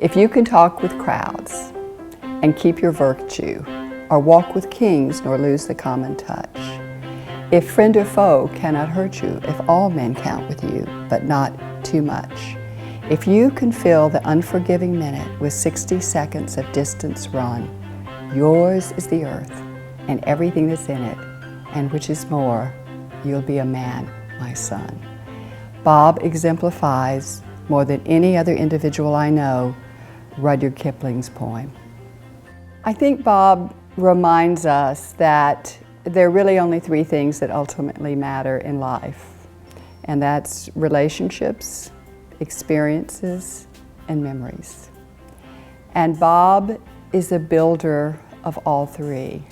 If you can talk with crowds and keep your virtue, or walk with kings nor lose the common touch, if friend or foe cannot hurt you, if all men count with you, but not too much, if you can fill the unforgiving minute with 60 seconds of distance run, yours is the earth and everything that's in it, and which is more, you'll be a man, my son. Bob exemplifies, more than any other individual I know, Rudyard Kipling's poem. I think Bob reminds us that there are really only three things that ultimately matter in life, and that's relationships, experiences, and memories. And Bob is a builder of all three.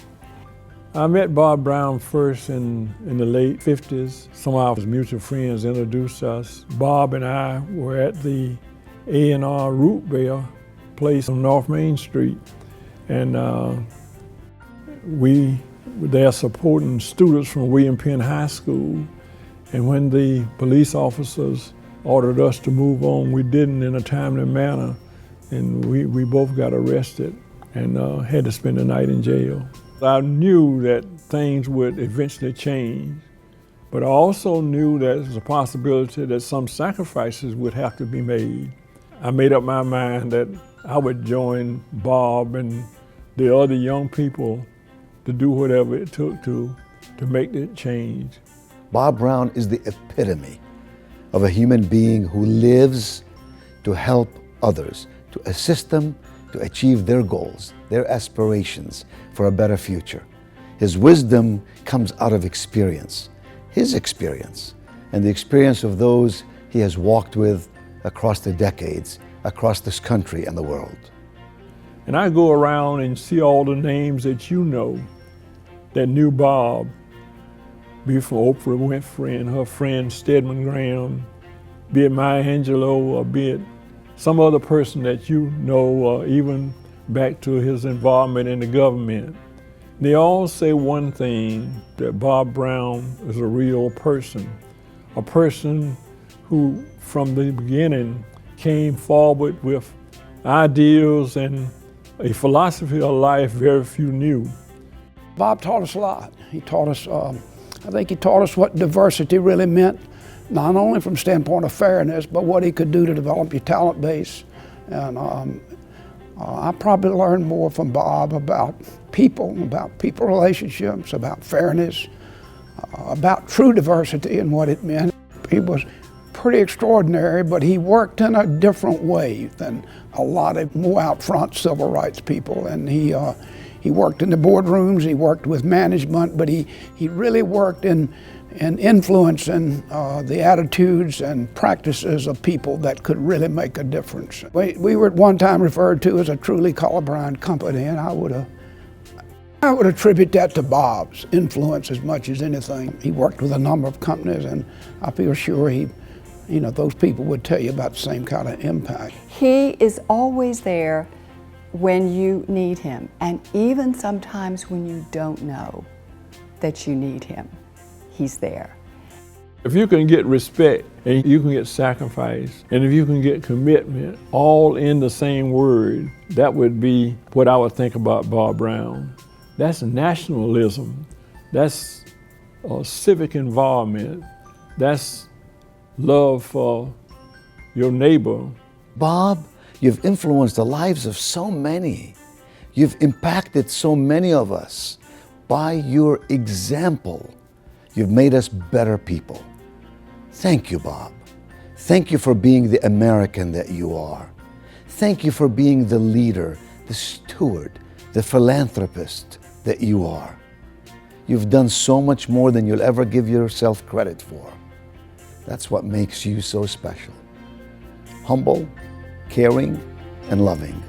I met Bob Brown first in the late 50s. Some of our mutual friends introduced us. Bob and I were at the A&R Root Beer place on North Main Street, and we were there supporting students from William Penn High School. And when the police officers ordered us to move on, we didn't in a timely manner, and we both got arrested and had to spend the night in jail. I knew that things would eventually change, but I also knew that there was a possibility that some sacrifices would have to be made. I made up my mind that I would join Bob and the other young people to do whatever it took to make that change. Bob Brown is the epitome of a human being who lives to help others, to assist them to achieve their goals, their aspirations for a better future. His wisdom comes out of experience, his experience, and the experience of those he has walked with across the decades, across this country and the world. And I go around and see all the names that you know that knew Bob, be it from Oprah Winfrey and her friend Stedman Graham, be it Maya Angelou, or be it some other person that you know, or even back to his involvement in the government. They all say one thing, that Bob Brown is a real person, a person who from the beginning came forward with ideals and a philosophy of life very few knew. Bob taught us a lot. He taught us, I think he taught us what diversity really meant, not only from the standpoint of fairness, but what he could do to develop your talent base. And I probably learned more from Bob about people relationships, about fairness, about true diversity and what it meant. He was pretty extraordinary, but he worked in a different way than a lot of more out front civil rights people. And he worked in the boardrooms, he worked with management, but he really worked in influencing the attitudes and practices of people that could really make a difference. We were at one time referred to as a truly colorblind company, and I would attribute that to Bob's influence as much as anything. He worked with a number of companies, and I feel sure those people would tell you about the same kind of impact. He is always there when you need him, and even sometimes when you don't know that you need him, he's there. If you can get respect, and you can get sacrifice, and if you can get commitment, all in the same word, that would be what I would think about Bob Brown. That's nationalism, that's civic involvement, that's love for your neighbor. Bob, you've influenced the lives of so many. You've impacted so many of us. By your example, you've made us better people. Thank you, Bob. Thank you for being the American that you are. Thank you for being the leader, the steward, the philanthropist that you are. You've done so much more than you'll ever give yourself credit for. That's what makes you so special. Humble, caring, and loving.